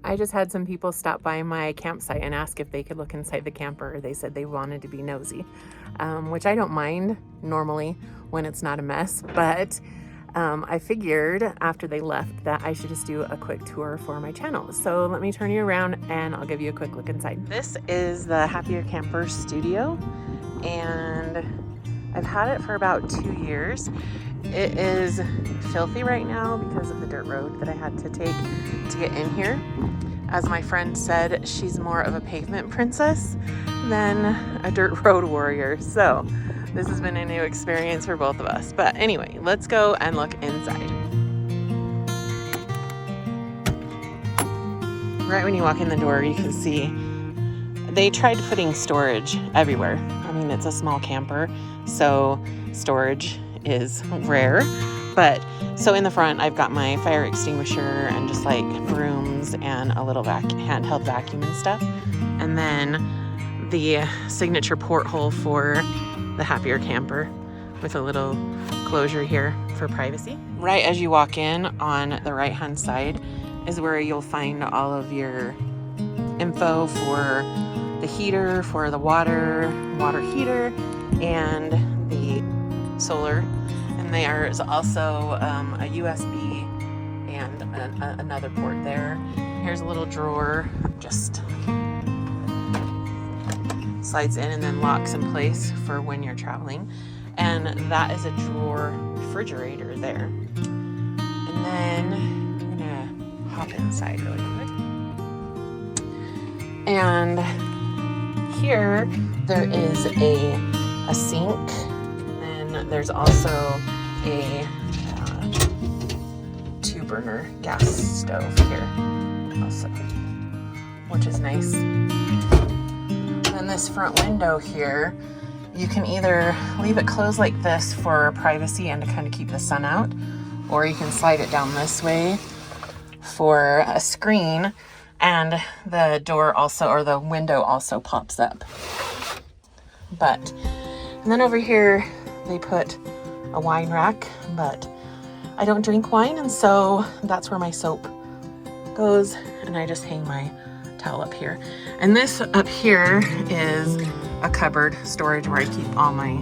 I just had some people stop by my campsite and ask if they could look inside the camper. They said they wanted to be nosy, which I don't mind normally when it's not a mess, but I figured after they left that I should just do a quick tour for my channel. So let me turn you around and I'll give you a quick look inside. This is the Happier Camper studio, and I've had it for about 2 years. It is filthy right now because of the dirt road that I had to take to get in here. As my friend said, she's more of a pavement princess than a dirt road warrior. So this has been a new experience for both of us. But anyway, let's go and look inside. Right when you walk in the door, you can see they tried putting storage everywhere. I mean, it's a small camper, so storage is rare. But so in the front, I've got my fire extinguisher and just like brooms and a little handheld vacuum and stuff. And then the signature porthole for the Happier Camper with a little closure here for privacy. Right as you walk in on the right-hand side is where you'll find all of your info for the heater, for the water heater, and the solar. And there's also a USB and another port there. Here's a little drawer, just slides in and then locks in place for when you're traveling. And that is a drawer refrigerator there. And then I'm gonna hop inside really quick. And here there is a sink, and then there's also a 2-burner gas stove here also, which is nice. And this front window here, you can either leave it closed like this for privacy and to kind of keep the sun out, or you can slide it down this way for a screen, and the door also, or the window also pops up. And then over here they put a wine rack, but I don't drink wine, and so that's where my soap goes, and I just hang my towel up here. And this up here is a cupboard storage where I keep all my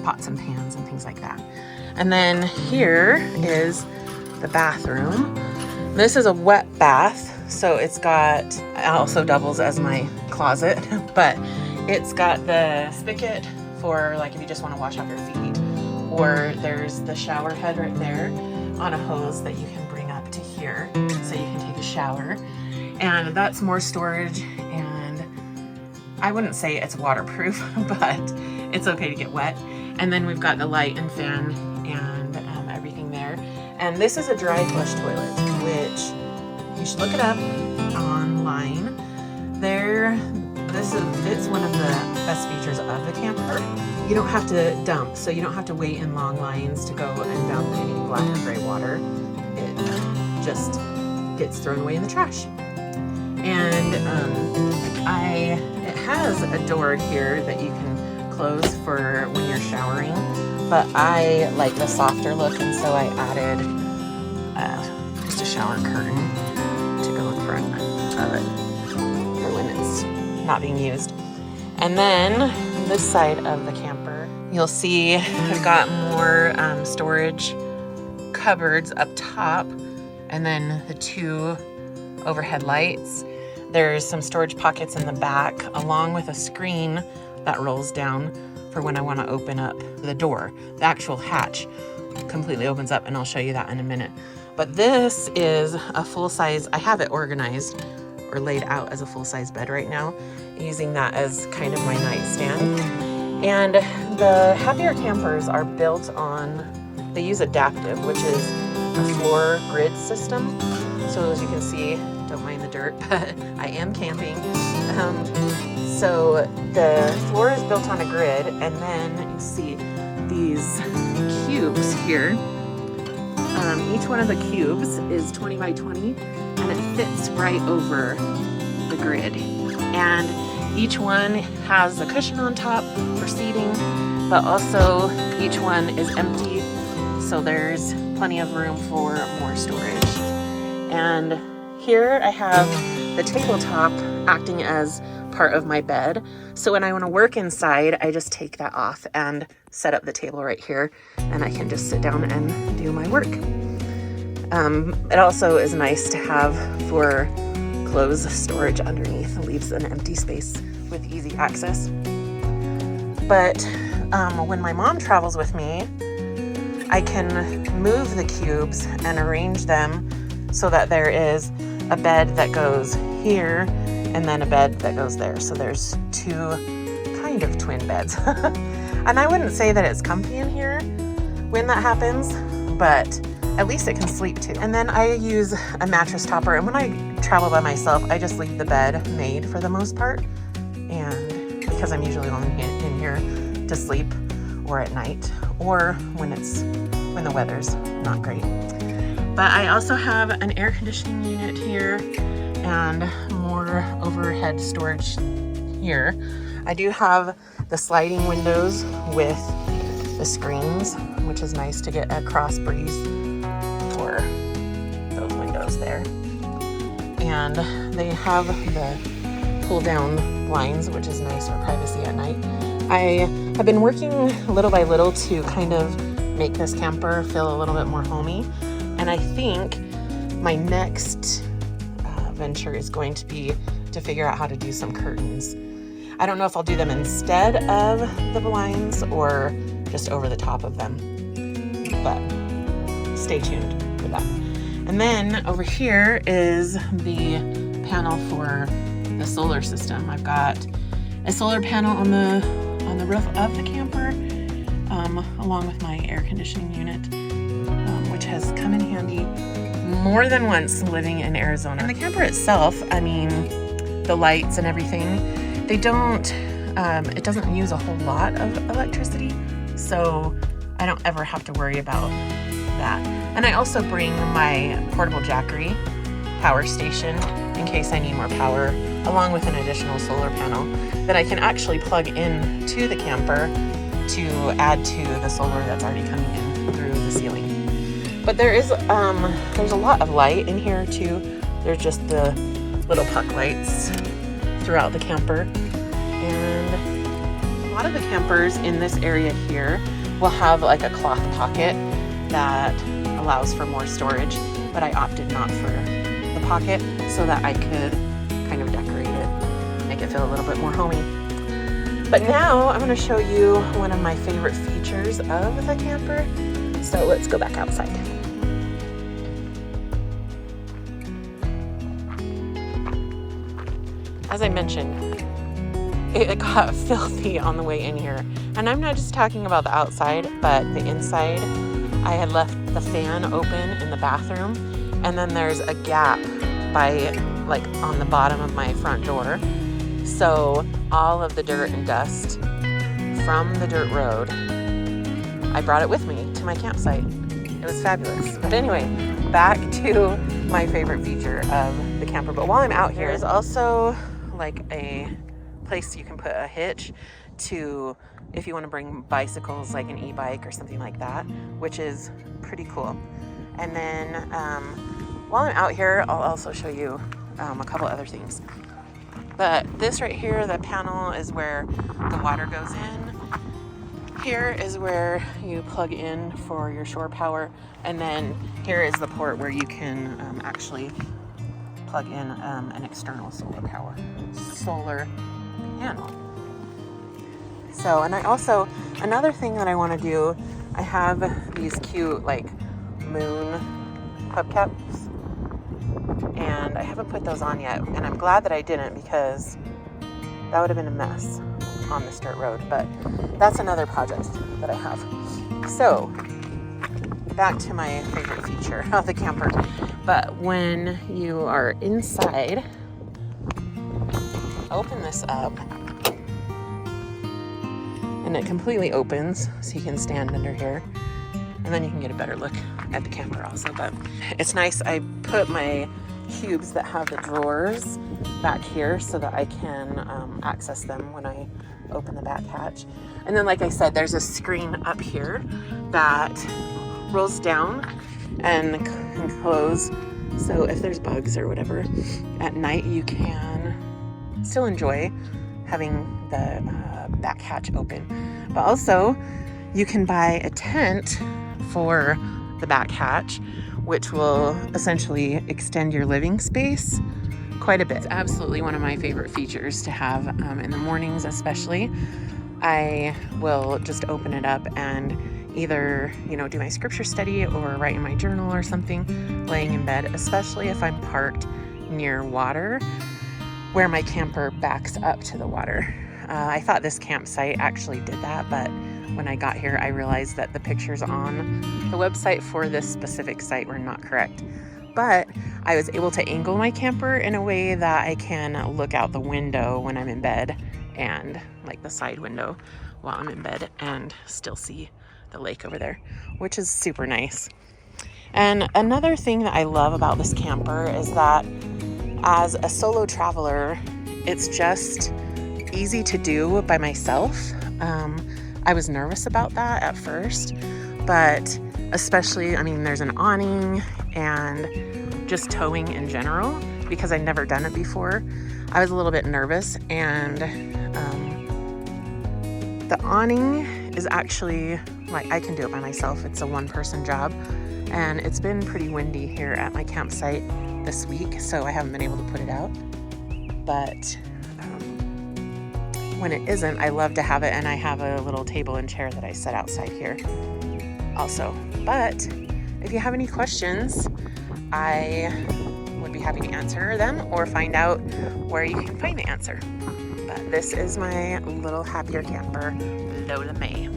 pots and pans and things like that. And then here is the bathroom. This is a wet bath, so it also doubles as my closet, but it's got the spigot for like if you just want to wash off your feet, or there's the shower head right there on a hose that you can bring up to here so you can take a shower. And that's more storage, and I wouldn't say it's waterproof, but it's okay to get wet. And then we've got the light and fan and everything there. And this is a dry flush toilet, which you should look it up online. It's one of the best features of the camper. You don't have to dump, so you don't have to wait in long lines to go and dump any black or gray water. It just gets thrown away in the trash. And it has a door here that you can close for when you're showering, but I like the softer look, and so I added just a shower curtain to go in front of it for when it's not being used. And then this side of the camper, you'll see I've got more storage cupboards up top, and then the 2 overhead lights. There's some storage pockets in the back, along with a screen that rolls down for when I want to open up the door. The actual hatch completely opens up, and I'll show you that in a minute. But this is a full-size, I have it organized or laid out as a full-size bed right now, using that as kind of my nightstand. And the Happier Campers are built on, they use adaptive, which is a floor grid system. So as you can see, don't mind the dirt, but I am camping. So the floor is built on a grid, and then you see these cubes here. Each one of the cubes is 20 by 20, and it fits right over the grid. And each one has a cushion on top for seating, but also each one is empty, so there's plenty of room for more storage. And here I have the tabletop acting as part of my bed. So when I want to work inside, I just take that off and set up the table right here, and I can just sit down and do my work. It also is nice to have for clothes storage underneath. It leaves an empty space with easy access. But when my mom travels with me, I can move the cubes and arrange them so that there is a bed that goes here and then a bed that goes there. So there's two kind of twin beds. And I wouldn't say that it's comfy in here when that happens, but at least it can sleep too. And then I use a mattress topper, and when I travel by myself, I just leave the bed made for the most part. And because I'm usually only in here to sleep or at night or when the weather's not great. But I also have an air conditioning unit here and more overhead storage here. I do have the sliding windows with the screens, which is nice to get a cross breeze for those windows there. And they have the pull down blinds, which is nice for privacy at night. I have been working little by little to kind of make this camper feel a little bit more homey. And I think my next venture is going to be to figure out how to do some curtains. I don't know if I'll do them instead of the blinds or just over the top of them, but stay tuned for that. And then over here is the panel for the solar system. I've got a solar panel on the roof of the camper, along with my air conditioning unit, which has come in handy more than once living in Arizona. And the camper itself, I mean, the lights and everything, they don't, it doesn't use a whole lot of electricity, so I don't ever have to worry about that. And I also bring my portable Jackery power station in case I need more power, along with an additional solar panel that I can actually plug in to the camper to add to the solar that's already coming in through the ceiling. But there's a lot of light in here too. There's just the little puck lights throughout the camper. And a lot of the campers in this area here will have like a cloth pocket that allows for more storage, but I opted not for the pocket so that I could kind of decorate it, make it feel a little bit more homey. But now I'm going to show you one of my favorite features of the camper. So let's go back outside. As I mentioned, it got filthy on the way in here. And I'm not just talking about the outside, but the inside. I had left the fan open in the bathroom, and then there's a gap by, like, on the bottom of my front door. So all of the dirt and dust from the dirt road, I brought it with me to my campsite. It was fabulous. But anyway, back to my favorite feature of the camper. But while I'm out here, there's also like a place you can put a hitch to if you want to bring bicycles, like an e-bike or something like that, which is pretty cool. And then while I'm out here, I'll also show you a couple other things. But this right here, the panel, is where the water goes in. Here is where you plug in for your shore power. And then here is the port where you can actually plug in an external solar panel. So, and I also, another thing that I want to do, I have these cute like moon hubcaps, and I haven't put those on yet, and I'm glad that I didn't, because that would have been a mess on this dirt road. But that's another project that I have. So back to my favorite feature of the camper. But when you are inside, open this up, and it completely opens so you can stand under here, and then you can get a better look at the camper also. But it's nice. I put my cubes that have the drawers back here so that I can access them when I open the back hatch. And then, like I said, there's a screen up here that rolls down and can close So if there's bugs or whatever, at night you can still enjoy having the back hatch open. But also, you can buy a tent for the back hatch, which will essentially extend your living space quite a bit. It's absolutely one of my favorite features to have in the mornings especially. I will just open it up and either, do my scripture study or write in my journal or something laying in bed, especially if I'm parked near water where my camper backs up to the water. I thought this campsite actually did that, but when I got here, I realized that the pictures on the website for this specific site were not correct. But I was able to angle my camper in a way that I can look out the window when I'm in bed, and like the side window while I'm in bed, and still see the lake over there, which is super nice. And another thing that I love about this camper is that as a solo traveler, it's just easy to do by myself. I was nervous about that at first, but especially, there's an awning and just towing in general, because I'd never done it before. I was a little bit nervous, and the awning is actually, I can do it by myself. It's a one-person job, and it's been pretty windy here at my campsite this week, so I haven't been able to put it out. But when it isn't, I love to have it, and I have a little table and chair that I set outside here also. But if you have any questions, I would be happy to answer them or find out where you can find the answer. But this is my little happier camper, Lola May.